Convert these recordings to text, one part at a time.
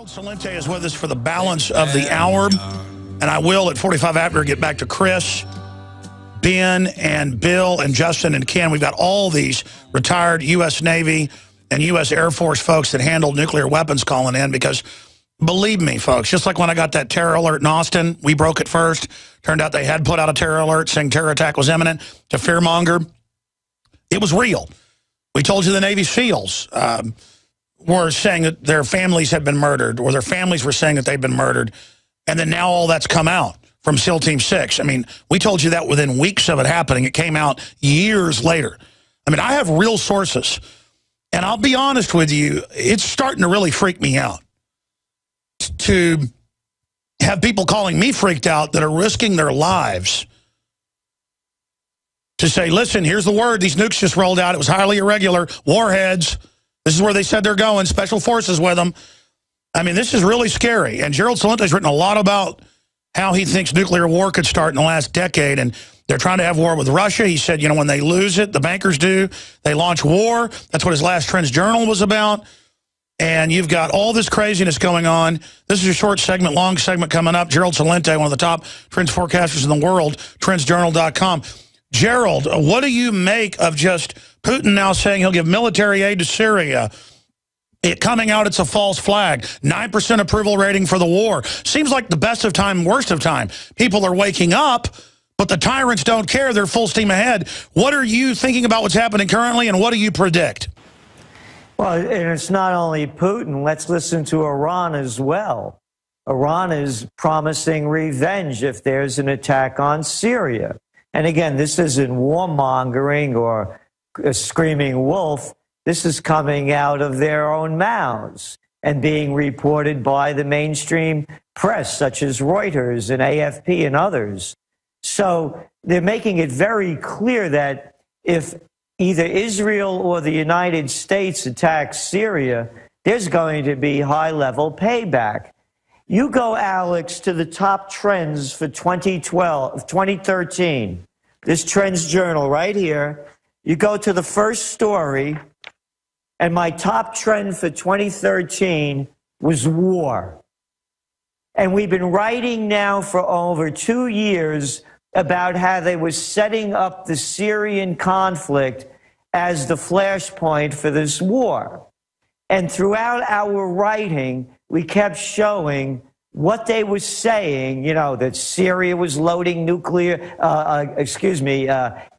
Gerald Celente is with us for the balance of the hour, and I will at 45 after get back to Chris, Ben, and Bill, and Justin, and Ken. We've got all these retired U.S. Navy and U.S. Air Force folks that handled nuclear weapons calling in because, believe me, folks, just like when I got that terror alert in Austin, we broke it first. Turned out they had put out a terror alert saying terror attack was imminent to fearmonger. It was real. We told you the Navy SEALs were saying that their families had been murdered, or their families were saying that they'd been murdered, and then now all that's come out from SEAL Team 6. I mean, we told you that within weeks of it happening. It came out years later. I mean, I have real sources, and I'll be honest with you, it's starting to really freak me out to have people calling me freaked out that are risking their lives to say, listen, here's the word, these nukes just rolled out, it was highly irregular, warheads. This is where they said they're going, special forces with them. I mean, this is really scary. And Gerald Celente has written a lot about how he thinks nuclear war could start in the last decade. And they're trying to have war with Russia. He said, you know, when they lose it, the bankers do, they launch war. That's what his last TrendsJournal was about. And you've got all this craziness going on. This is a short segment, long segment coming up. Gerald Celente, one of the top trends forecasters in the world, TrendsJournal.com. Gerald, what do you make of just Putin now saying he'll give military aid to Syria? It coming out, it's a false flag. 9% approval rating for the war. Seems like the best of time, worst of time. People are waking up, but the tyrants don't care. They're full steam ahead. What are you thinking about what's happening currently, and what do you predict? Well, and it's not only Putin. Let's listen to Iran as well. Iran is promising revenge if there's an attack on Syria. And again, this isn't warmongering or a screaming wolf. This is coming out of their own mouths and being reported by the mainstream press, such as Reuters and AFP and others. So they're making it very clear that if either Israel or the United States attacks Syria, there's going to be high-level payback. You go, Alex, to the top trends for 2013. This TrendsJournal right here. You go to the first story, and my top trend for 2013 was war. And we've been writing now for over 2 years about how they were setting up the Syrian conflict as the flashpoint for this war. And throughout our writing, we kept showing what they were saying, you know, that Syria was loading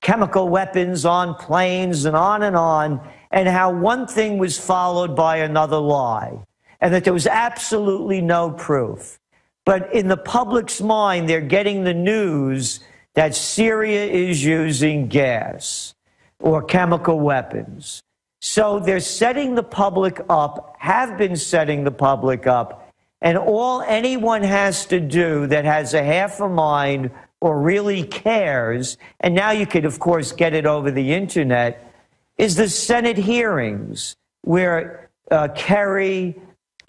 chemical weapons on planes and how one thing was followed by another lie, and that there was absolutely no proof. But in the public's mind, they're getting the news that Syria is using gas or chemical weapons. So they're setting the public up, have been setting the public up, and all anyone has to do that has a half a mind or really cares, and now you could, of course, get it over the internet, is the Senate hearings where Kerry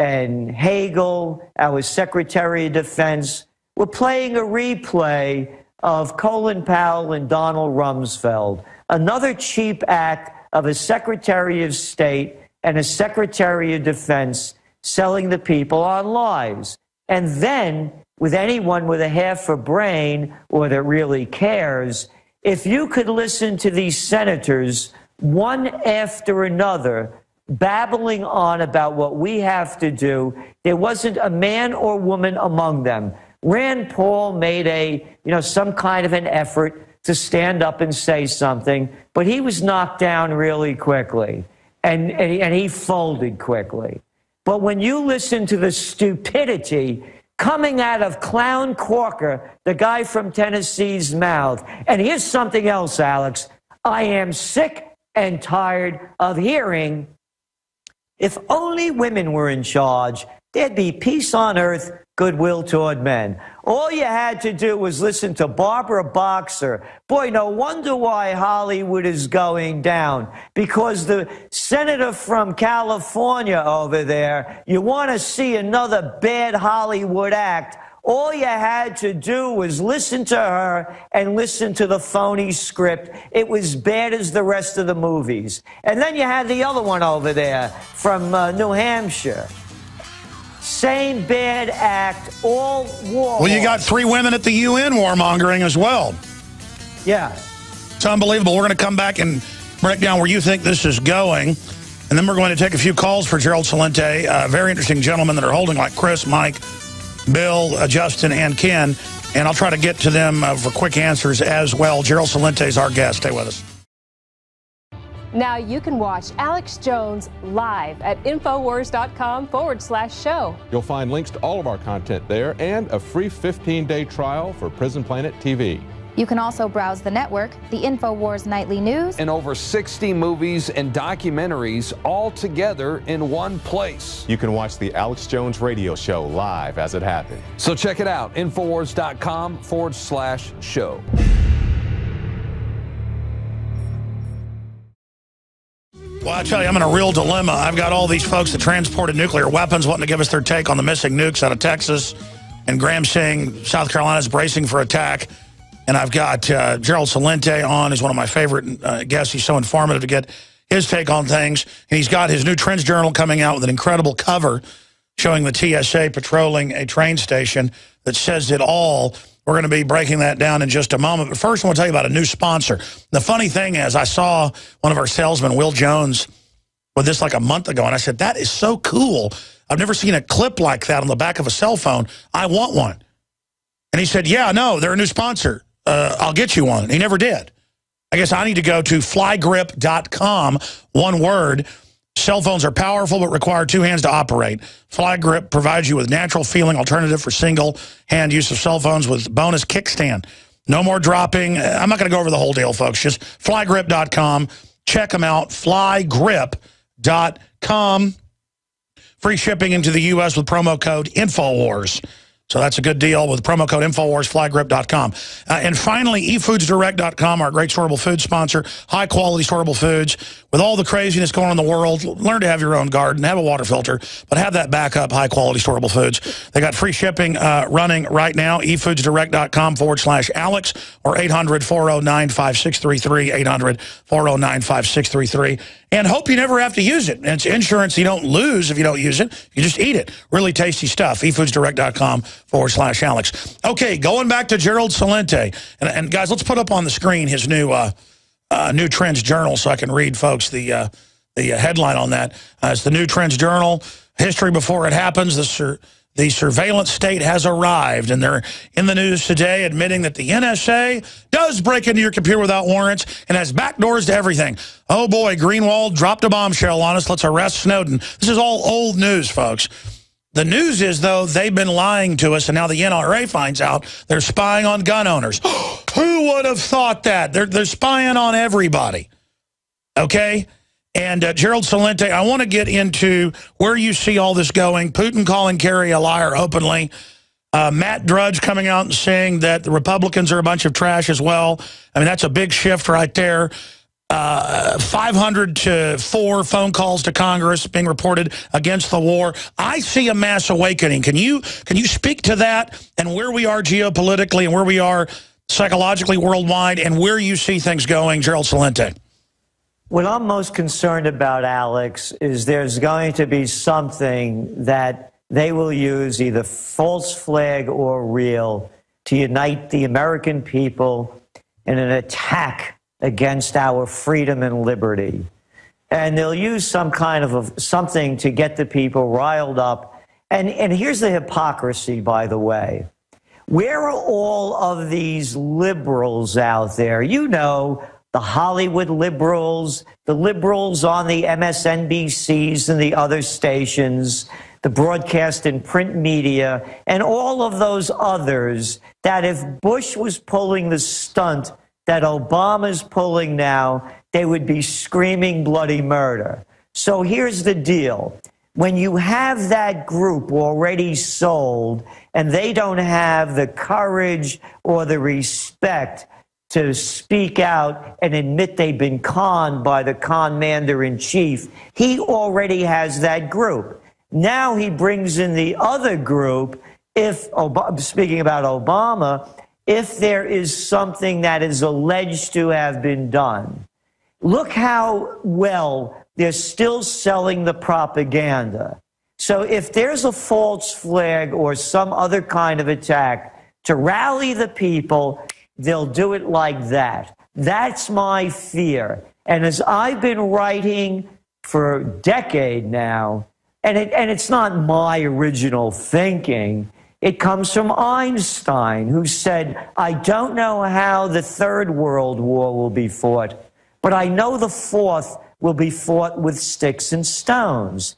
and Hagel, our Secretary of Defense, were playing a replay of Colin Powell and Donald Rumsfeld, another cheap act of a Secretary of State and a Secretary of Defense selling the people on lies. And then, with anyone with a half a brain or that really cares, if you could listen to these senators, one after another, babbling on about what we have to do, there wasn't a man or woman among them. Rand Paul made some kind of an effort to stand up and say something, but he was knocked down really quickly, and he folded quickly. But when you listen to the stupidity coming out of Clown Corker, the guy from Tennessee's mouth, and here's something else, Alex, I am sick and tired of hearing, if only women were in charge, there'd be peace on earth, goodwill toward men. All you had to do was listen to Barbara Boxer. Boy, no wonder why Hollywood is going down. Because the senator from California over there, you want to see another bad Hollywood act, all you had to do was listen to her and listen to the phony script. It was bad as the rest of the movies. And then you had the other one over there from New Hampshire. Same bad act, all war. Well, you got 3 women at the UN warmongering as well. Yeah. It's unbelievable. We're going to come back and break down where you think this is going. And then we're going to take a few calls for Gerald Celente, very interesting gentlemen that are holding, like Chris, Mike, Bill, Justin, and Ken. And I'll try to get to them for quick answers as well. Gerald Celente is our guest. Stay with us. Now you can watch Alex Jones live at Infowars.com/show. You'll find links to all of our content there and a free 15-day trial for Prison Planet TV. You can also browse the network, the InfoWars Nightly News, and over 60 movies and documentaries all together in one place. You can watch the Alex Jones radio show live as it happened. So check it out, Infowars.com/show. Well, I tell you, I'm in a real dilemma. I've got all these folks that transported nuclear weapons wanting to give us their take on the missing nukes out of Texas. And Graham saying South Carolina's bracing for attack. And I've got Gerald Celente on. He's one of my favorite guests. He's so informative to get his take on things. And he's got his new TrendsJournal coming out with an incredible cover showing the TSA patrolling a train station that says it all. We're going to be breaking that down in just a moment. But first, I want to tell you about a new sponsor. The funny thing is, I saw one of our salesmen, Will Jones, with this like a month ago, and I said, that is so cool. I've never seen a clip like that on the back of a cell phone. I want one. And he said, yeah, no, they're a new sponsor. I'll get you one. He never did. I guess I need to go to flygrip.com, one word. Cell phones are powerful but require 2 hands to operate. FlyGrip provides you with natural feeling alternative for single-hand use of cell phones with bonus kickstand. No more dropping. I'm not going to go over the whole deal, folks. Just flygrip.com. Check them out. Flygrip.com. Free shipping into the U.S. with promo code InfoWars. So that's a good deal with promo code InfoWars, flygrip.com. And finally, eFoodsDirect.com, our great storable food sponsor, high-quality storable foods. With all the craziness going on in the world, learn to have your own garden, have a water filter, but have that backup high-quality storable foods. They got free shipping running right now, eFoodsDirect.com/Alex or 800-409-5633, 800-409-5633. And hope you never have to use it. And it's insurance you don't lose if you don't use it. You just eat it. Really tasty stuff. eFoodsDirect.com/Alex. Okay, going back to Gerald Celente. And guys, let's put up on the screen his new TrendsJournal so I can read, folks, the headline on that. It's the new TrendsJournal, History Before It Happens. The surveillance state has arrived, and they're in the news today admitting that the NSA does break into your computer without warrants and has backdoors to everything. Oh, boy, Greenwald dropped a bombshell on us. Let's arrest Snowden. This is all old news, folks. The news is, though, they've been lying to us, and now the NRA finds out they're spying on gun owners. Who would have thought that? They're spying on everybody, okay? And Gerald Celente, I want to get into where you see all this going. Putin calling Kerry a liar openly. Matt Drudge coming out and saying that the Republicans are a bunch of trash as well. I mean, that's a big shift right there. 500 to 4 phone calls to Congress being reported against the war. I see a mass awakening. Can you speak to that and where we are geopolitically and where we are psychologically worldwide and where you see things going, Gerald Celente? What I'm most concerned about, Alex, is there's going to be something that they will use, either false flag or real, to unite the American people in an attack against our freedom and liberty. And they'll use some kind of something to get the people riled up. And here's the hypocrisy, by the way. Where are all of these liberals out there? You know, the Hollywood liberals, the liberals on the MSNBCs and the other stations, the broadcast and print media, and all of those others that if Bush was pulling the stunt that Obama's pulling now, they would be screaming bloody murder. So here's the deal. When you have that group already sold and they don't have the courage or the respect to speak out and admit they've been conned by the commander-in-chief, he already has that group. Now he brings in the other group, speaking about Obama, if there is something that is alleged to have been done. Look how well they're still selling the propaganda. So if there's a false flag or some other kind of attack to rally the people, they'll do it like that. That's my fear. And as I've been writing for a decade now, and it's not my original thinking, it comes from Einstein, who said, I don't know how the Third World War will be fought, but I know the fourth will be fought with sticks and stones.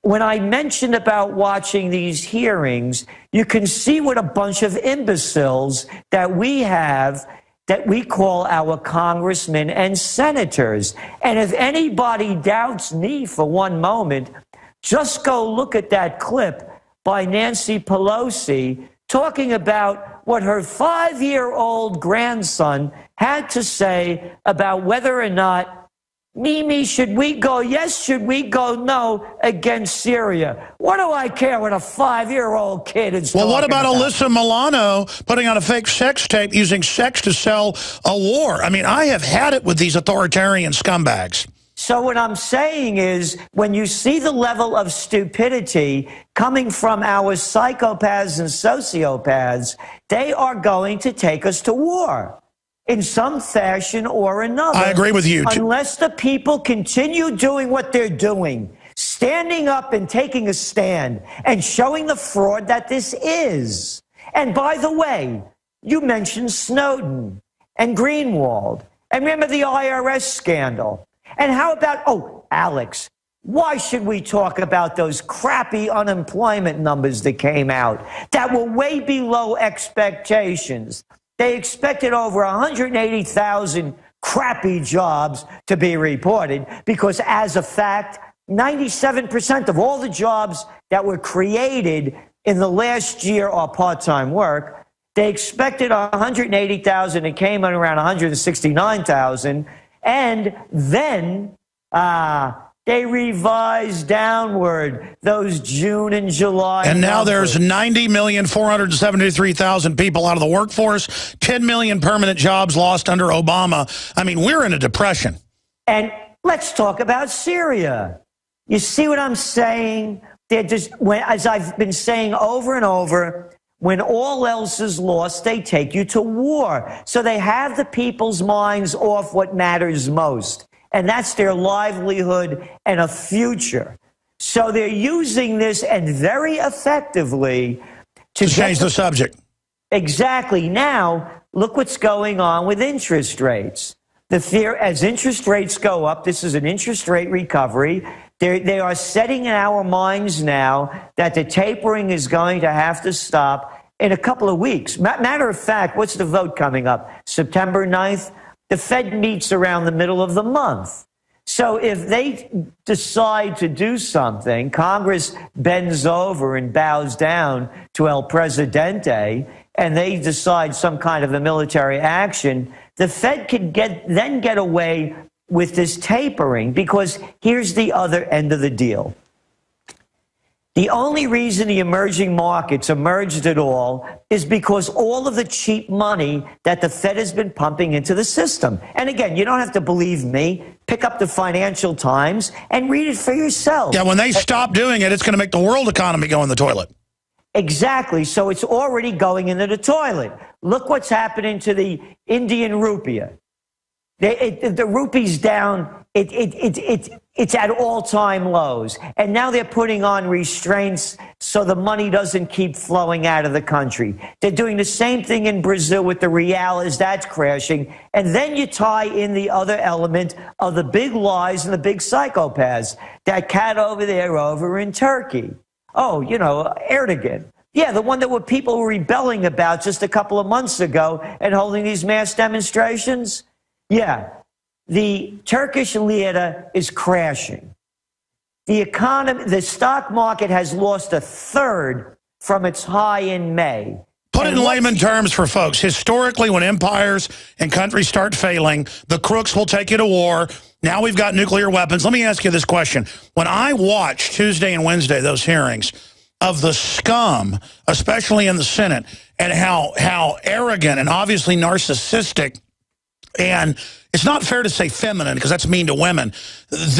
When I mentioned about watching these hearings, you can see what a bunch of imbeciles that we have that we call our congressmen and senators. And if anybody doubts me for one moment, just go look at that clip by Nancy Pelosi talking about what her 5-year-old grandson had to say about whether or not, Mimi, should we go yes, should we go no against Syria? What do I care what a 5-year-old kid is Well, what talking about Alyssa Milano putting on a fake sex tape using sex to sell a war? I mean, I have had it with these authoritarian scumbags. So what I'm saying is, when you see the level of stupidity coming from our psychopaths and sociopaths, they are going to take us to war in some fashion or another. I agree with you. Unless the people continue doing what they're doing, standing up and taking a stand and showing the fraud that this is. And by the way, you mentioned Snowden and Greenwald. And remember the IRS scandal. And how about, oh, Alex, why should we talk about those crappy unemployment numbers that came out that were way below expectations? They expected over 180,000 crappy jobs to be reported because, as a fact, 97% of all the jobs that were created in the last year are part-time work. They expected 180,000. It came in around 169,000. And then they revised downward those June and July And now numbers. there's 90,473,000 people out of the workforce, 10 million permanent jobs lost under Obama. I mean, we're in a depression. And let's talk about Syria. You see what I'm saying? They're just, as I've been saying over and over, when all else is lost, they take you to war. So they have the people's minds off what matters most, and that's their livelihood and a future. So they're using this, and very effectively, to change the subject. Exactly. Now, look what's going on with interest rates. The fear, as interest rates go up, this is an interest rate recovery. They are setting in our minds now that the tapering is going to have to stop in a couple of weeks. Matter of fact, what's the vote coming up? September 9th? The Fed meets around the middle of the month. So if they decide to do something, Congress bends over and bows down to El Presidente, and they decide some kind of a military action, the Fed could then get away with this tapering, because here's the other end of the deal. The only reason the emerging markets emerged at all is because all of the cheap money that the Fed has been pumping into the system. And again, you don't have to believe me. Pick up the Financial Times and read it for yourself. Yeah, when they stop doing it, it's going to make the world economy go in the toilet. Exactly. So it's already going into the toilet. Look what's happening to the Indian rupee. The rupee's down. It's at all-time lows. And now they're putting on restraints so the money doesn't keep flowing out of the country. They're doing the same thing in Brazil with the real as that's crashing. And then you tie in the other element of the big lies and the big psychopaths. That cat over there over in Turkey. Oh, you know, Erdogan. Yeah, the one that people were rebelling about just a couple of months ago and holding these mass demonstrations. Yeah, the Turkish lira is crashing. The economy, the stock market has lost a third from its high in May. Put it in layman terms for folks. Historically, when empires and countries start failing, the crooks will take you to war. Now we've got nuclear weapons. Let me ask you this question. When I watched Tuesday and Wednesday, those hearings of the scum, especially in the Senate, and how arrogant and obviously narcissistic And it's not fair to say feminine because that's mean to women.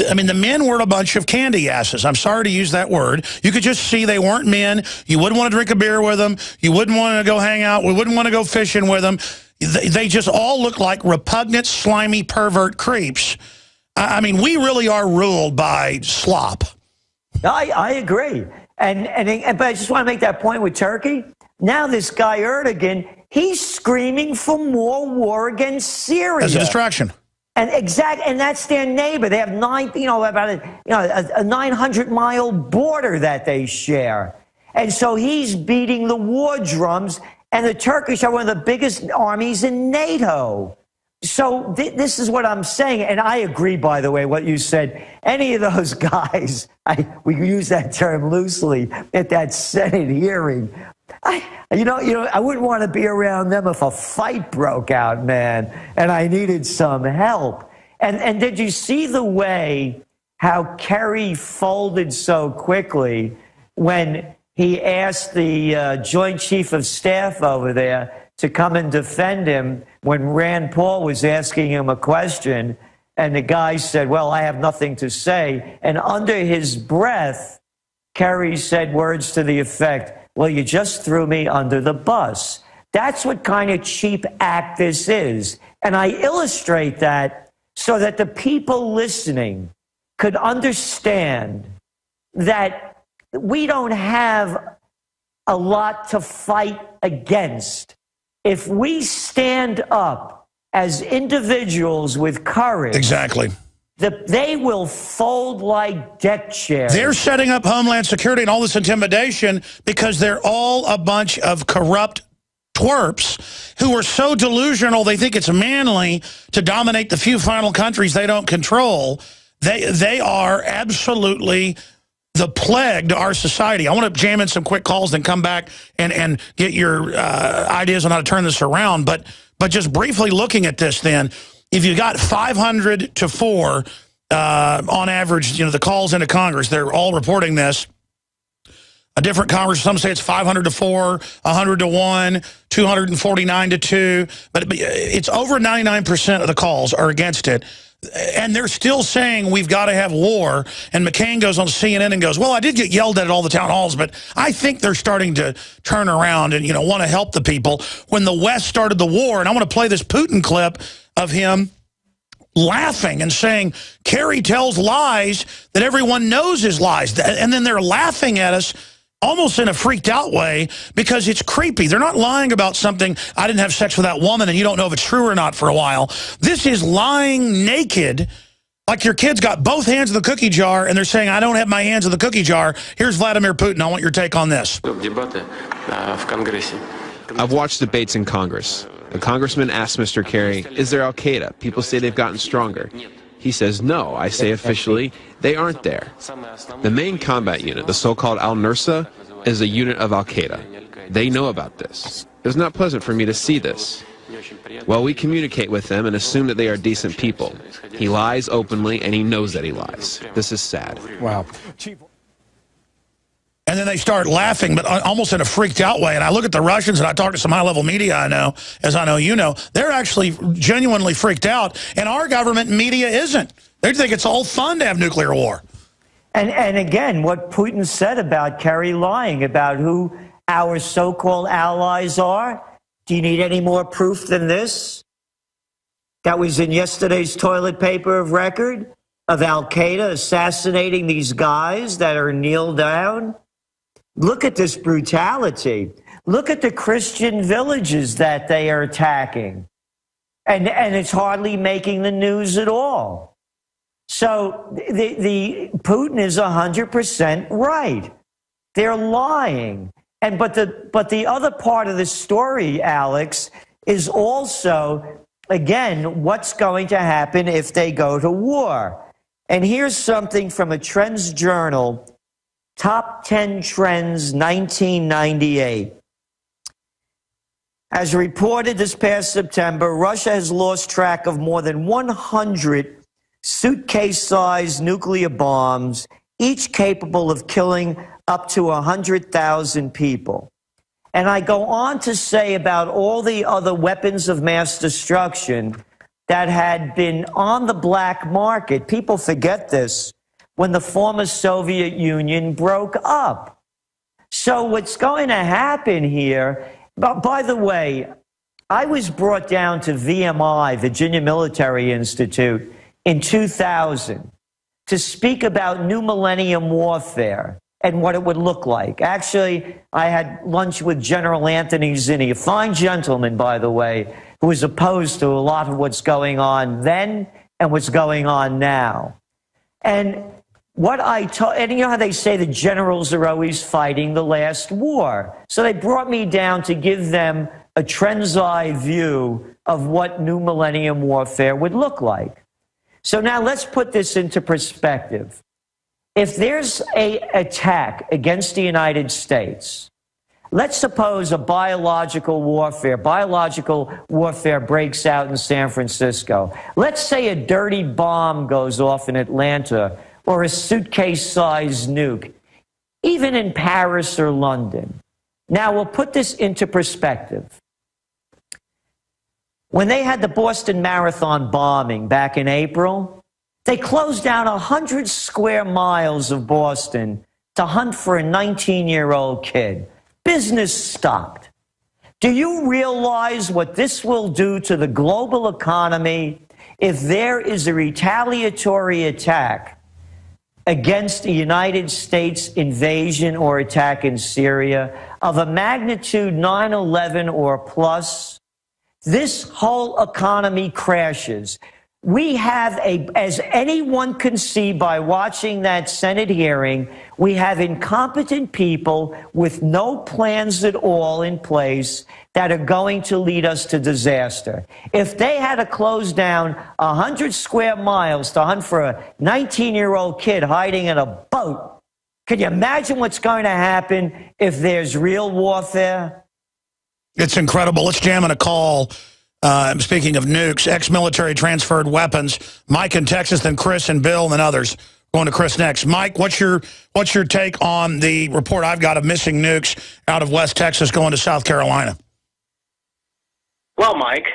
I mean, the men were a bunch of candy asses. I'm sorry to use that word. You could just see they weren't men. You wouldn't want to drink a beer with them. You wouldn't want to go hang out. We wouldn't want to go fishing with them. They just all look like repugnant, slimy, pervert creeps. I mean, we really are ruled by slop. I agree. But I just want to make that point with Turkey. Now this guy Erdogan, he's screaming for more war against Syria. As a distraction. And that's their neighbor. They have about a 900-mile border that they share. And so he's beating the war drums, and the Turkish are one of the biggest armies in NATO. So this is what I'm saying, and I agree, by the way, what you said. Any of those guys, we use that term loosely, at that Senate hearing, I wouldn't want to be around them if a fight broke out, man, and I needed some help. And did you see the way how Kerry folded so quickly when he asked the Joint Chief of Staff over there to come and defend him when Rand Paul was asking him a question, and the guy said, well, I have nothing to say. And under his breath, Kerry said words to the effect, well, you just threw me under the bus. That's what kind of cheap act this is. And I illustrate that so that the people listening could understand that we don't have a lot to fight against. If we stand up as individuals with courage, exactly, they will fold like deck chairs. They're setting up Homeland Security and all this intimidation because they're all a bunch of corrupt twerps who are so delusional they think it's manly to dominate the few final countries they don't control. They are absolutely the plague to our society. I want to jam in some quick calls, then come back and get your ideas on how to turn this around. But just briefly looking at this then, if you got 500 to 4 on average, the calls into Congress, they're all reporting this. A different Congress, some say it's 500 to 4, 100 to 1, 249 to 2. But it's over 99% of the calls are against it. And they're still saying we've got to have war. And McCain goes on CNN and goes, well, I did get yelled at all the town halls, but I think they're starting to turn around and, want to help the people. When the West started the war, and I want to play this Putin clip of him laughing and saying, Kerry tells lies that everyone knows is lies. And then they're laughing at us almost in a freaked out way because it's creepy. They're not lying about something, I didn't have sex with that woman and you don't know if it's true or not for a while. This is lying naked, like your kid's got both hands in the cookie jar and they're saying, I don't have my hands in the cookie jar. Here's Vladimir Putin. I want your take on this. I've watched debates in Congress. A congressman asked Mr. Kerry, is there al-Qaeda? People say they've gotten stronger. He says, no. I say officially, they aren't there. The main combat unit, the so-called al-Nusra, is a unit of al-Qaeda. They know about this. It was not pleasant for me to see this. Well, we communicate with them and assume that they are decent people. He lies openly, and he knows that he lies. This is sad. Wow. And then they start laughing, but almost in a freaked out way. And I look at the Russians, and I talk to some high-level media I know, as I know you know. They're actually genuinely freaked out. And our government media isn't. They think it's all fun to have nuclear war. And again, what Putin said about Kerry lying, about who our so-called allies are. Do you need any more proof than this? That was in yesterday's toilet paper of record of al-Qaeda assassinating these guys that are kneeled down. Look at this brutality. Look at the Christian villages that they are attacking. And it's hardly making the news at all. So the Putin is 100% right. They're lying. But the other part of the story, Alex, is also, again, what's going to happen if they go to war. And here's something from a TrendsJournal, Top 10 Trends 1998. As reported this past September, Russia has lost track of more than 100 suitcase-sized nuclear bombs, each capable of killing up to 100,000 people. And I go on to say about all the other weapons of mass destruction, that had been on the black market. People forget this, when the former Soviet Union broke up. So what's going to happen here, by the way, I was brought down to VMI, Virginia Military Institute, in 2000 to speak about new millennium warfare and what it would look like. Actually, I had lunch with General Anthony Zinni, a fine gentleman, by the way, who was opposed to a lot of what's going on then and what's going on now. And what I told, and you know how they say the generals are always fighting the last war. So they brought me down to give them a trend's eye view of what new millennium warfare would look like. So now let's put this into perspective. If there's an attack against the United States, let's suppose a biological warfare breaks out in San Francisco. Let's say a dirty bomb goes off in Atlanta or a suitcase-sized nuke, even in Paris or London. Now, we'll put this into perspective. When they had the Boston Marathon bombing back in April, they closed down 100 square miles of Boston to hunt for a 19-year-old kid. Business stopped. Do you realize what this will do to the global economy if there is a retaliatory attack against the United States invasion or attack in Syria of a magnitude 9/11 or plus? This whole economy crashes. We have as anyone can see by watching that Senate hearing, we have incompetent people with no plans at all in place that are going to lead us to disaster. If they had to close down 100 square miles to hunt for a 19-year-old kid hiding in a boat, can you imagine what's going to happen if there's real warfare? It's incredible. Let's jam in a call. Speaking of nukes, ex-military transferred weapons. Mike in Texas, then Chris and Bill, and then others. Going to Chris next. Mike, what's your take on the report I've got of missing nukes out of West Texas going to South Carolina? Well, Mike,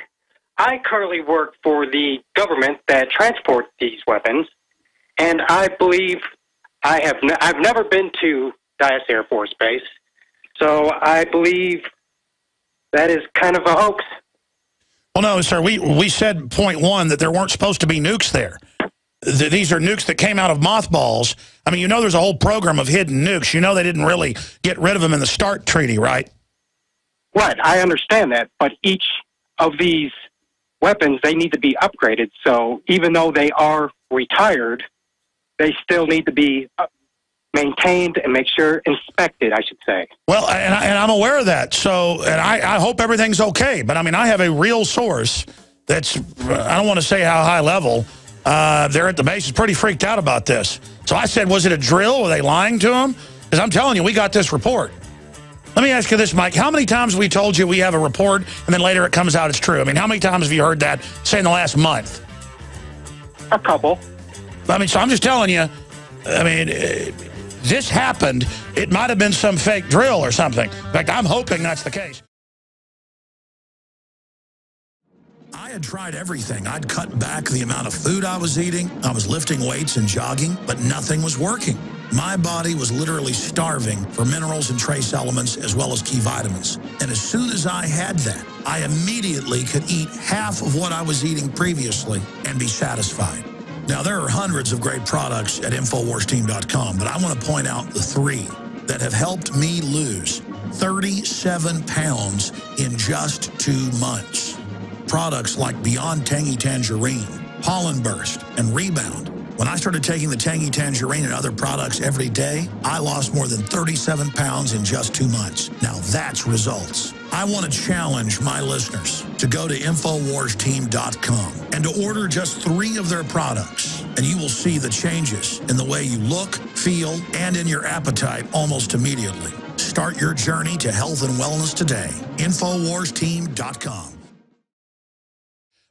I currently work for the government that transports these weapons, and I believe I've never been to Dyess Air Force Base, so I believe that is kind of a hoax. Well, no, sir, we said, point one, that there weren't supposed to be nukes there. These are nukes that came out of mothballs. I mean, you know there's a whole program of hidden nukes. You know they didn't really get rid of them in the START treaty, right? Right, I understand that, but each of these weapons, they need to be upgraded. So even though they are retired, they still need to be maintained and inspected, I should say. Well, and I'm aware of that. So, and I hope everything's okay. But I mean, I have a real source that's, I don't want to say how high level, they're at the base is pretty freaked out about this. So I said, was it a drill? Were they lying to him? Because I'm telling you, we got this report. Let me ask you this, Mike. How many times have we told you we have a report and then later it comes out it's true? I mean, how many times have you heard that, say, in the last month? A couple. I mean, so I'm just telling you, I mean, this happened. It might have been some fake drill or something. In fact, I'm hoping that's the case. I had tried everything. I'd cut back the amount of food I was eating. I was lifting weights and jogging, but nothing was working. My body was literally starving for minerals and trace elements as well as key vitamins. And as soon as I had that, I immediately could eat half of what I was eating previously and be satisfied. Now, there are hundreds of great products at InfoWarsTeam.com, but I want to point out the 3 that have helped me lose 37 pounds in just 2 months. Products like Beyond Tangy Tangerine, Pollen Burst, and Rebound. When I started taking the Tangy Tangerine and other products every day, I lost more than 37 pounds in just 2 months. Now that's results. I want to challenge my listeners to go to InfoWarsTeam.com and to order just 3 of their products, and you will see the changes in the way you look, feel, and in your appetite almost immediately. Start your journey to health and wellness today. InfoWarsTeam.com.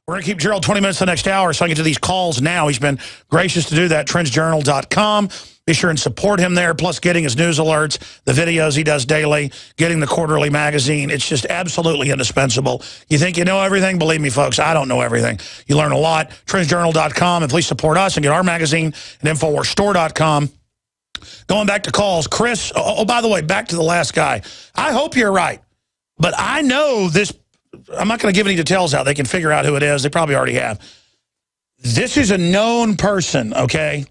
We're going to keep Gerald 20 minutes the next hour, so I can get to these calls now. He's been gracious to do that. TrendsJournal.com. Be sure and support him there, plus getting his news alerts, the videos he does daily, getting the quarterly magazine. It's just absolutely indispensable. You think you know everything? Believe me, folks, I don't know everything. You learn a lot. TrendsJournal.com, and please support us and get our magazine at InfoWarsStore.com. Going back to calls, Chris, oh, by the way, back to the last guy. I hope you're right, but I know this. I'm not going to give any details out. They can figure out who it is. They probably already have. This is a known person, okay,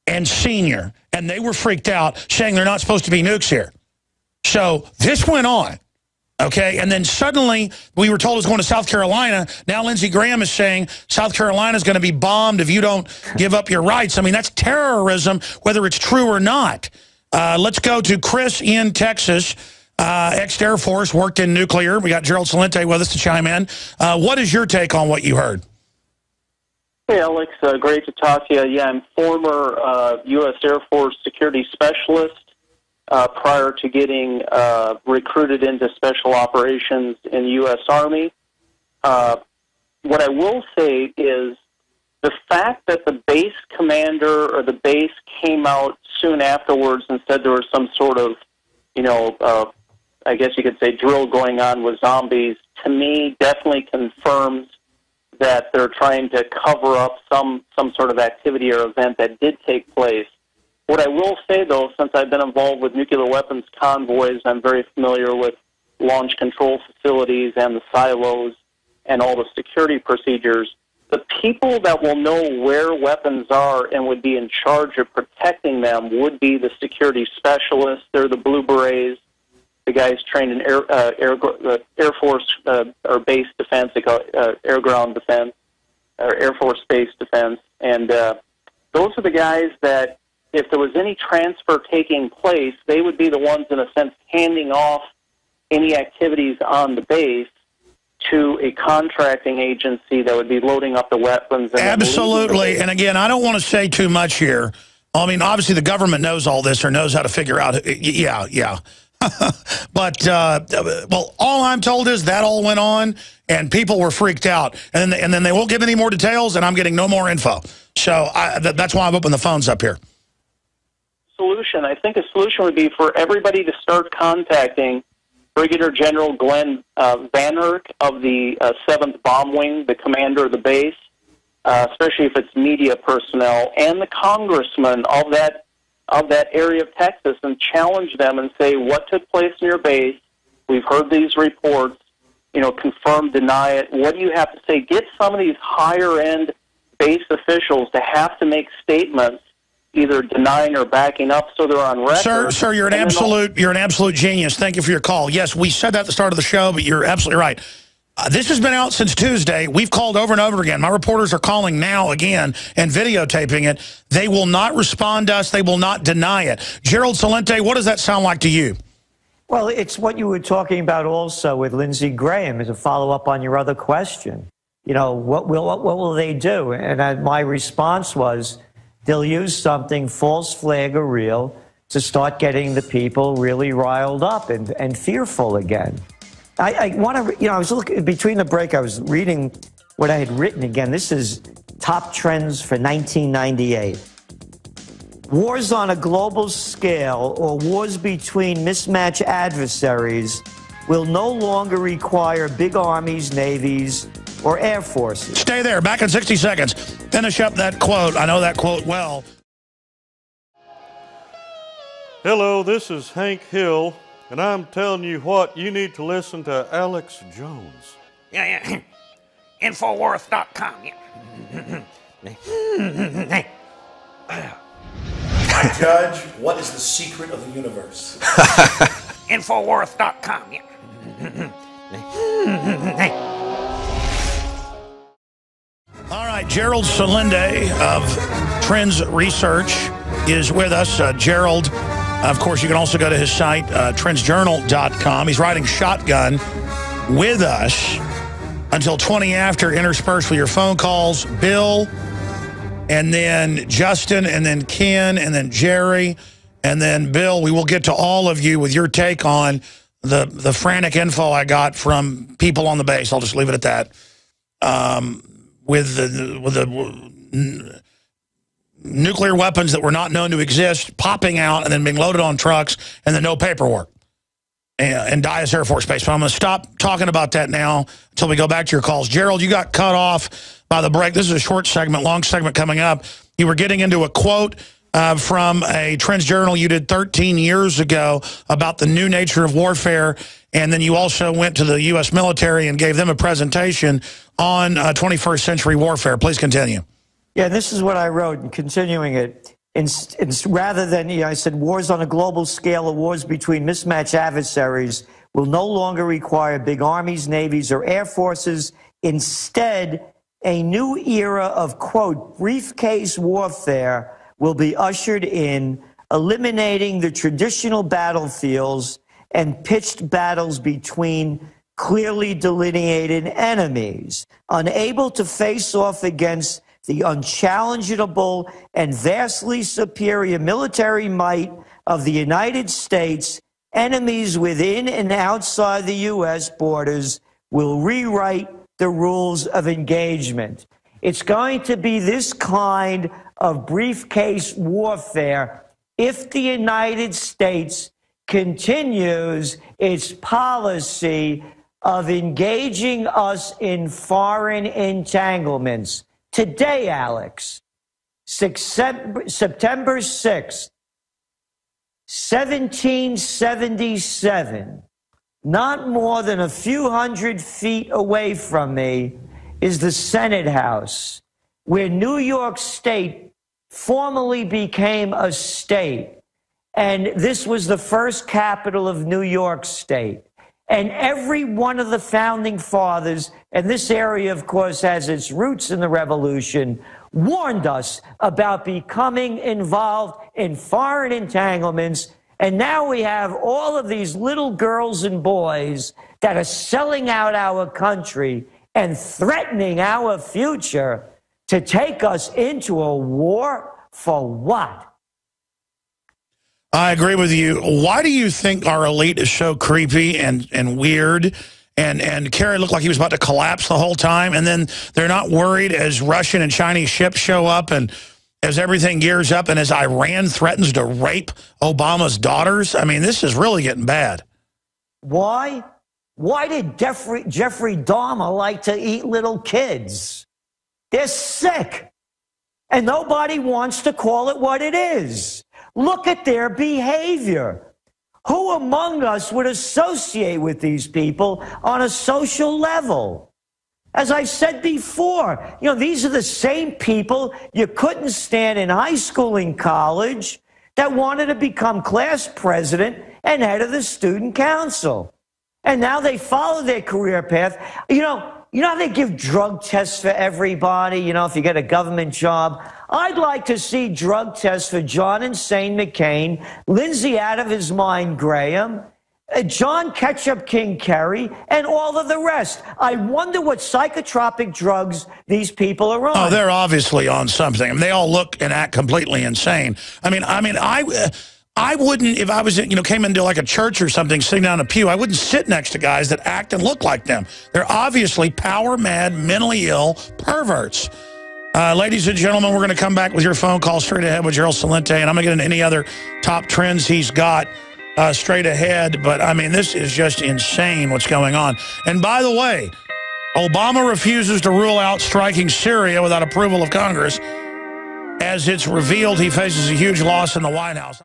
and senior, and they were freaked out saying they're not supposed to be nukes here. So this went on, okay, and then suddenly we were told it was going to South Carolina. Now Lindsey Graham is saying South Carolina is going to be bombed if you don't give up your rights. I mean, that's terrorism, whether it's true or not. Let's go to Chris in Texas. Ex-Air Force, worked in nuclear. We got Gerald Celente with us to chime in. What is your take on what you heard? Hey, Alex. Great to talk to you. Yeah, I'm former U.S. Air Force security specialist prior to getting recruited into special operations in the U.S. Army. What I will say is the fact that the base commander or the base came out soon afterwards and said there was some sort of, I guess you could say, drill going on with zombies, to me definitely confirms that they're trying to cover up some sort of activity or event that did take place. What I will say, though, since I've been involved with nuclear weapons convoys, I'm very familiar with launch control facilities and the silos and all the security procedures. The people that will know where weapons are and would be in charge of protecting them would be the security specialists. They're the Blue Berets, the guys trained in Air Force or base defense, they call it air ground defense, or Air Force base defense. And those are the guys that, if there was any transfer taking place, they would be the ones, in a sense, handing off any activities on the base to a contracting agency that would be loading up the weapons. And absolutely. And again, I don't want to say too much here. I mean, obviously the government knows all this or knows how to figure out. Yeah. But, well, all I'm told is that all went on and people were freaked out. And then they won't give any more details, and I'm getting no more info. So that's why I've opened the phones up here. I think a solution would be for everybody to start contacting Brigadier General Glenn Van Erck of the 7th Bomb Wing, the commander of the base, especially if it's media personnel, and the congressman of that area of Texas, and challenge them and say, what took place in your base? We've heard these reports. Confirm, deny it. What do you have to say? Get some of these higher-end base officials to have to make statements, either denying or backing up, so they're on record. Sir, you're an absolute genius. Thank you for your call. Yes, we said that at the start of the show, but you're absolutely right. This has been out since Tuesday. We've called over and over again. My reporters are calling now again and videotaping it. They will not respond to us. They will not deny it. Gerald Celente, what does that sound like to you? Well, it's what you were talking about also with Lindsey Graham, as a follow-up on your other question. What will they do? And my response was, they'll use something, false flag or real, to start getting the people really riled up and fearful again. I want to, I was looking between the break, I was reading what I had written again. This is top trends for 1998. Wars on a global scale, or wars between mismatched adversaries, will no longer require big armies, navies, or air forces. Stay there. Back in 60 seconds. Finish up that quote. I know that quote well. Hello, this is Hank Hill, and I'm telling you what, you need to listen to Alex Jones. Yeah. Infowars.com. I judge, what is the secret of the universe? Infowars.com. All right, Gerald Celente of Trends Research is with us. Gerald, of course, you can also go to his site, TrendsJournal.com. He's riding shotgun with us until 20 after, interspersed with your phone calls. Bill, and then Justin, and then Ken, and then Jerry, and then Bill. We will get to all of you with your take on the frantic info I got from people on the base. I'll just leave it at that. with the nuclear weapons that were not known to exist popping out and then being loaded on trucks and then no paperwork in Dyess Air Force Base. But I'm going to stop talking about that now until we go back to your calls. Gerald, you got cut off by the break. This is a short segment, long segment coming up. You were getting into a quote from a TrendsJournal you did 13 years ago about the new nature of warfare, and then you also went to the U.S. military and gave them a presentation on 21st century warfare. Please continue. Yeah, this is what I wrote, and continuing it. Rather than, I said, wars on a global scale or wars between mismatched adversaries will no longer require big armies, navies, or air forces. Instead, a new era of, quote, briefcase warfare will be ushered in, eliminating the traditional battlefields and pitched battles between clearly delineated enemies, unable to face off against the unchallengeable and vastly superior military might of the United States. Enemies within and outside the U.S. borders will rewrite the rules of engagement. It's going to be this kind of briefcase warfare if the United States continues its policy of engaging us in foreign entanglements. Today, Alex, September 6th, 1777, not more than a few hundred feet away from me, is the Senate House, where New York State formally became a state. And this was the first capital of New York State. And every one of the founding fathers, and this area, of course, has its roots in the Revolution, warned us about becoming involved in foreign entanglements. And now we have all of these little girls and boys that are selling out our country and threatening our future to take us into a war for what? I agree with you. Why do you think our elite is so creepy and weird? And Kerry looked like he was about to collapse the whole time. And then they're not worried as Russian and Chinese ships show up and as everything gears up and as Iran threatens to rape Obama's daughters. I mean, this is really getting bad. Why? Why did Jeffrey Dahmer like to eat little kids? They're sick. And nobody wants to call it what it is. Look at their behavior. Who among us would associate with these people on a social level? As I've said before, these are the same people you couldn't stand in high school and college that wanted to become class president and head of the student council. And now they follow their career path. You know how they give drug tests for everybody, if you get a government job? I'd like to see drug tests for John Insane McCain, Lindsay out of his mind Graham, John Ketchup King Kerry, and all of the rest. I wonder what psychotropic drugs these people are on. Oh, they're obviously on something. I mean, they all look and act completely insane. I wouldn't, if I was, came into like a church or something, sitting down in a pew, I wouldn't sit next to guys that act and look like them. They're obviously power-mad, mentally ill perverts. Ladies and gentlemen, we're going to come back with your phone call straight ahead with Gerald Celente, and I'm going to get into any other top trends he's got straight ahead. But, I mean, this is just insane what's going on. And by the way, Obama refuses to rule out striking Syria without approval of Congress. As it's revealed, he faces a huge loss in the White House.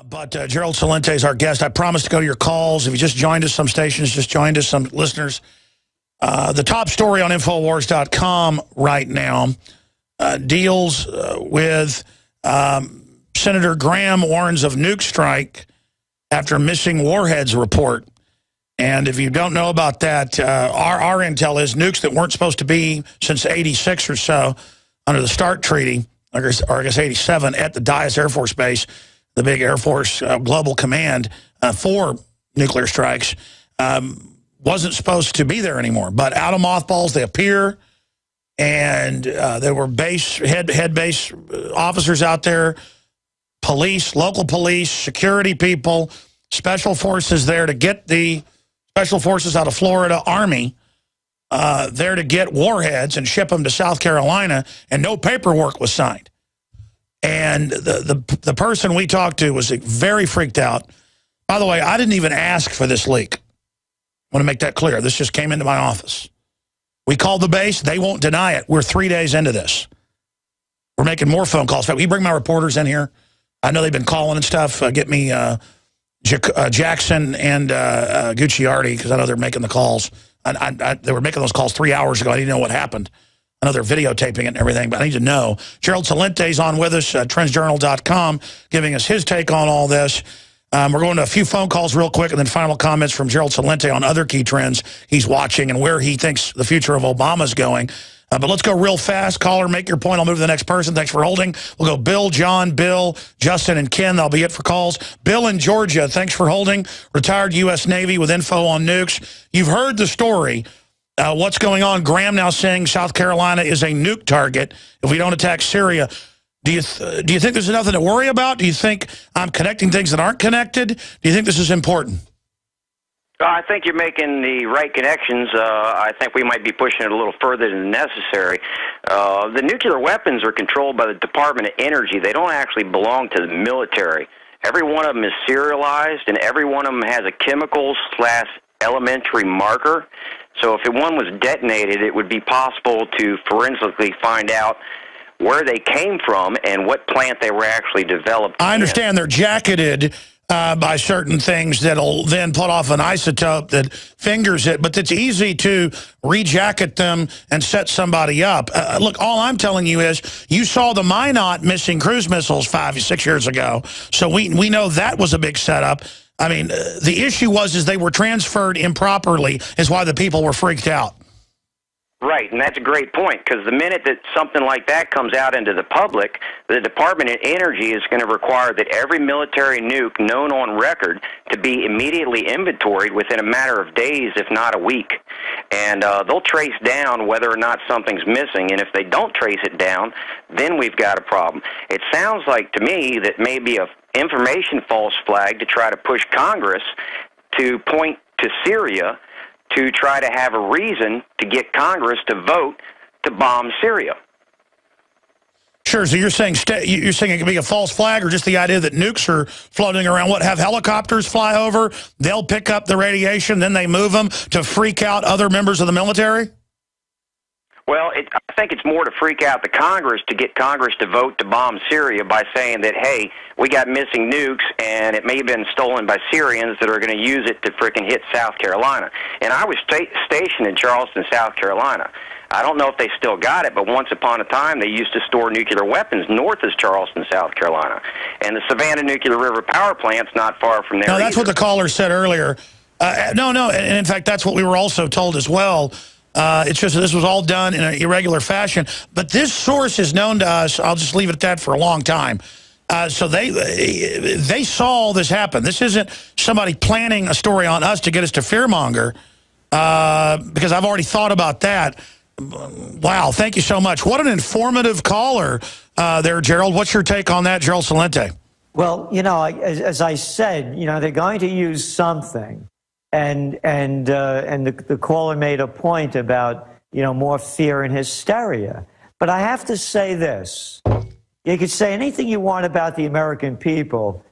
But Gerald Celente is our guest. I promised to go to your calls. If you just joined us, some stations just joined us, some listeners. The top story on Infowars.com right now deals with Senator Graham warns of nuke strike after missing warheads report. And if you don't know about that, our intel is nukes that weren't supposed to be since 86 or so under the START Treaty, or I guess 87, at the Dyess Air Force Base, the big Air Force Global Command for nuclear strikes, wasn't supposed to be there anymore. But out of mothballs, they appear, and there were head base officers out there police, local police, security people, special forces there to get the special forces out of Florida, Army, there to get warheads and ship them to South Carolina, and no paperwork was signed. And the person we talked to was very freaked out. By the way, I didn't even ask for this leak. I want to make that clear. This just came into my office. We called the base. They won't deny it. We're 3 days into this. We're making more phone calls. In fact, we bring my reporters in here. I know they've been calling and stuff. Get me Jackson and Gcelente, because I know they're making the calls. They were making those calls 3 hours ago. I didn't know what happened. I know they're videotaping it and everything, but I need to know. Gerald Celente is on with us, TrendsJournal.com, giving us his take on all this. We're going to a few phone calls real quick, and then final comments from Gerald Celente on other key trends he's watching and where he thinks the future of Obama's going. But let's go real fast. Caller, make your point. I'll move to the next person. Thanks for holding. We'll go Bill, John, Bill, Justin, and Ken. That'll be it for calls. Bill in Georgia, thanks for holding. Retired U.S. Navy with info on nukes. You've heard the story. What's going on? Graham now saying South Carolina is a nuke target if we don't attack Syria. Do you think there's nothing to worry about? Do you think I'm connecting things that aren't connected? Do you think this is important? I think you're making the right connections. I think we might be pushing it a little further than necessary. The nuclear weapons are controlled by the Department of Energy. They don't actually belong to the military. Every one of them is serialized, and every one of them has a chemical/elementary marker. So if one was detonated, it would be possible to forensically find out where they came from and what plant they were actually developed I understand they're jacketed by certain things that'll then put off an isotope that fingers it, but it's easy to rejacket them and set somebody up. Look, all I'm telling you is you saw the Minot missing cruise missiles 5 or 6 years ago, so we know that was a big setup. I mean, the issue was they were transferred improperly is why the people were freaked out. Right, and that's a great point, because the minute that something like that comes out into the public, the Department of Energy is going to require that every military nuke known on record to be immediately inventoried within a matter of days, if not a week. And they'll trace down whether or not something's missing, and if they don't trace it down, then we've got a problem. It sounds like to me that maybe a information false flag to try to push Congress to point to Syria to try to have a reason to get Congress to vote to bomb Syria. Sure, so you're saying it could be a false flag, or just the idea that nukes are floating around? What, have helicopters fly over, they'll pick up the radiation, then they move them to freak out other members of the military? Well, I think it's more to freak out the Congress, to get Congress to vote to bomb Syria by saying that, hey, we got missing nukes, and it may have been stolen by Syrians that are going to use it to frickin' hit South Carolina. And I was stationed in Charleston, South Carolina. I don't know if they still got it, but once upon a time they used to store nuclear weapons north of Charleston, South Carolina. And the Savannah Nuclear River Power Plant's not far from there. No, that's what the caller said earlier. No, and in fact, that's what we were also told as well. It's just that this was all done in an irregular fashion. But this source is known to us, I'll just leave it at that, for a long time. So they saw all this happen. This isn't somebody planning a story on us to get us to fearmonger, because I've already thought about that. Wow, thank you so much. What an informative caller there, Gerald. What's your take on that, Gerald Celente? Well, you know, as I said, you know, they're going to use something. And the caller made a point about, you know, more fear and hysteria. But I have to say this. You could say anything you want about the American people,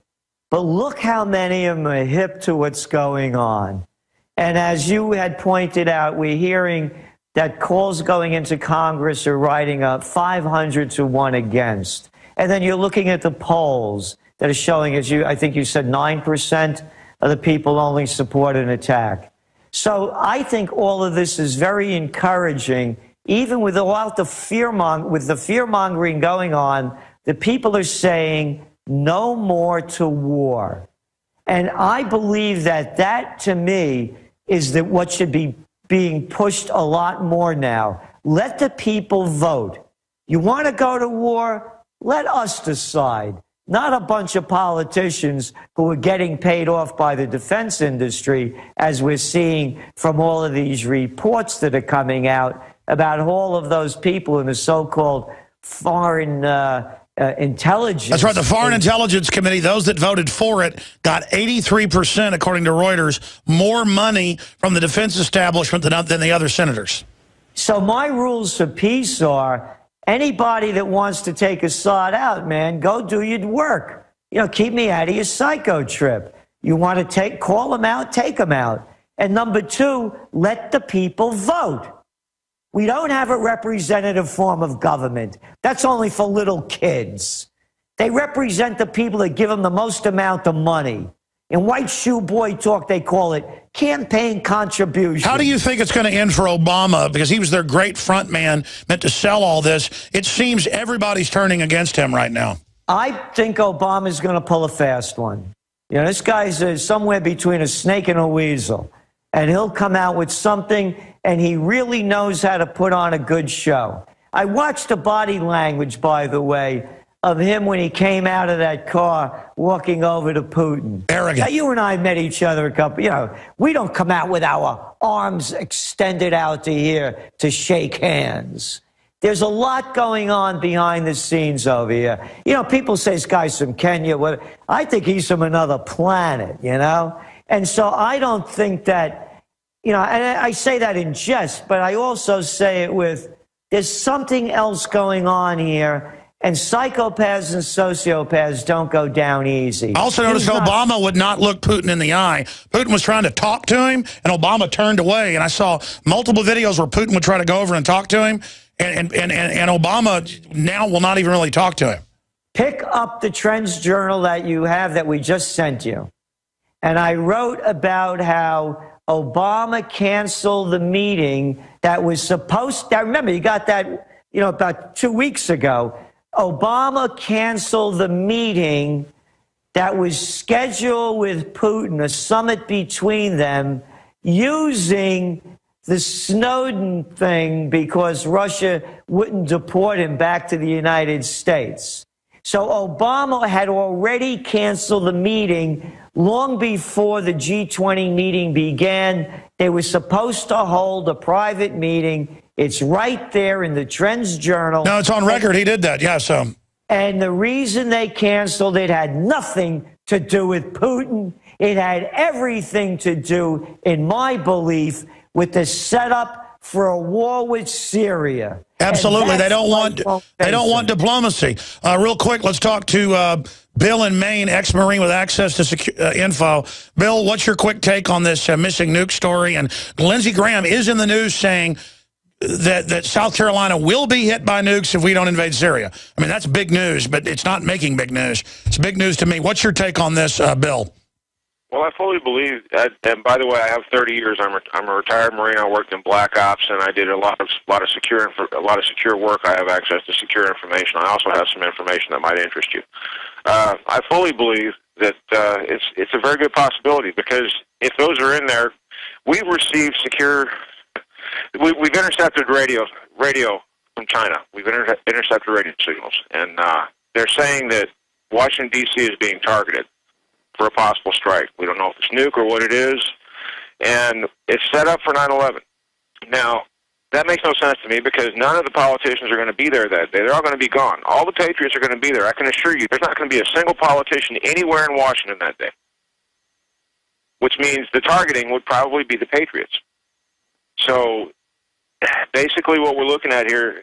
but look how many of them are hip to what's going on. And as you had pointed out, we're hearing that calls going into Congress are writing up 500 to 1 against. And then you're looking at the polls that are showing, as I think you said, 9% of the people only support an attack. So I think all of this is very encouraging. Even without the fear-mongering going on, the people are saying no more to war. And I believe that to me is that what should be being pushed a lot more now. Let the people vote. You want to go to war? Let us decide. Not a bunch of politicians who are getting paid off by the defense industry, as we're seeing from all of these reports that are coming out about all of those people in the so-called foreign intelligence. That's right. The Foreign Intelligence Committee, those that voted for it, got 83%, according to Reuters, more money from the defense establishment than the other senators. So my rules for peace are anybody that wants to take Assad out, man, go do your work. You know, keep me out of your psycho trip. You want to call them out, take them out. And number two, let the people vote. We don't have a representative form of government. That's only for little kids. They represent the people that give them the most amount of money. In white shoe boy talk, they call it campaign contribution. How do you think it's going to end for Obama? Because he was their great front man, meant to sell all this. It seems everybody's turning against him right now. I think Obama's going to pull a fast one. You know, this guy's somewhere between a snake and a weasel. And he'll come out with something, and he really knows how to put on a good show. I watched the body language, by the way, of him when he came out of that car walking over to Putin. Arrogant. Now, you and I met each other we don't come out with our arms extended out to here to shake hands. There's a lot going on behind the scenes over here. You know, people say this guy's from Kenya. Well, I think he's from another planet, you know? And so I don't think that, you know, and I say that in jest, but I also say it with, there's something else going on here, and psychopaths and sociopaths don't go down easy. I also noticed Obama would not look Putin in the eye. Putin was trying to talk to him, and Obama turned away. And I saw multiple videos where Putin would try to go over and talk to him, and Obama now will not even really talk to him. Pick up the Trends Journal that you have that we just sent you. And I wrote about how Obama canceled the meeting that was supposed to, I remember you got that, you know, about 2 weeks ago. Obama canceled the meeting that was scheduled with Putin, a summit between them, using the Snowden thing because Russia wouldn't deport him back to the United States. So Obama had already canceled the meeting long before the G20 meeting began. They were supposed to hold a private meeting. It's right there in the Trends Journal. No, it's on record. He did that, yeah. So. And the reason they canceled it had nothing to do with Putin. It had everything to do, in my belief, with the setup for a war with Syria. Absolutely. They don't want diplomacy. Real quick, let's talk to Bill in Maine, ex-Marine with access to info. Bill, what's your quick take on this missing nuke story? And Lindsey Graham is in the news saying that South Carolina will be hit by nukes if we don't invade Syria. I mean, that's big news, but it's not making big news. It's big news to me. What's your take on this, Bill? Well, I fully believe, and by the way, I have 30 years. I'm a retired Marine. I worked in Black Ops, and I did a lot of secure work. I have access to secure information. I also have some information that might interest you. I fully believe that it's a very good possibility, because if those are in there, we've received secure. We've intercepted radio from China. We've intercepted radio signals, and they're saying that Washington D.C. is being targeted for a possible strike. We don't know if it's nuke or what it is, and it's set up for 9/11. Now, that makes no sense to me, because none of the politicians are going to be there that day. They're all going to be gone. All the patriots are going to be there. I can assure you there's not going to be a single politician anywhere in Washington that day, which means the targeting would probably be the patriots. So basically what we're looking at here,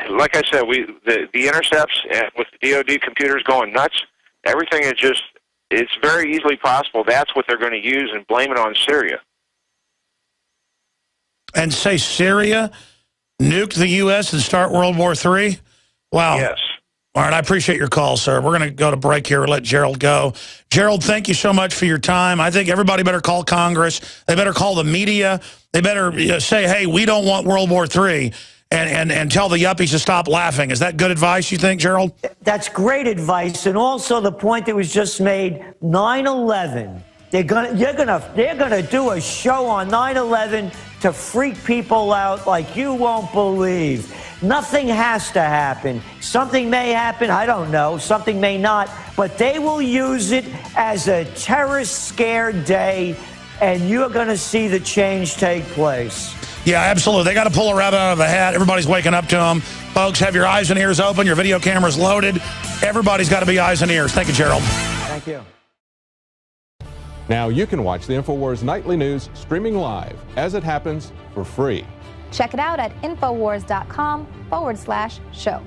like I said, the intercepts and with the DOD computers going nuts, everything is just, it's very easily possible that's what they're going to use and blame it on Syria. And say Syria nuked the U.S. and start World War III? Wow. Yes. All right, I appreciate your call, sir. We're going to go to break here and let Gerald go. Gerald, thank you so much for your time. I think everybody better call Congress. They better call the media. They better say, hey, we don't want World War III, and tell the yuppies to stop laughing. Is that good advice, you think, Gerald? That's great advice. And also the point that was just made, 9/11. They're gonna do a show on 9/11 to freak people out like you won't believe. Nothing has to happen. Something may happen, I don't know. Something may not. But they will use it as a terrorist scare day, and you're going to see the change take place. Yeah, absolutely. They got to pull a rabbit out of a hat. Everybody's waking up to them. Folks, have your eyes and ears open. Your video cameras loaded. Everybody's got to be eyes and ears. Thank you, Gerald. Thank you. Now you can watch the InfoWars Nightly News streaming live as it happens for free. Check it out at Infowars.com/show.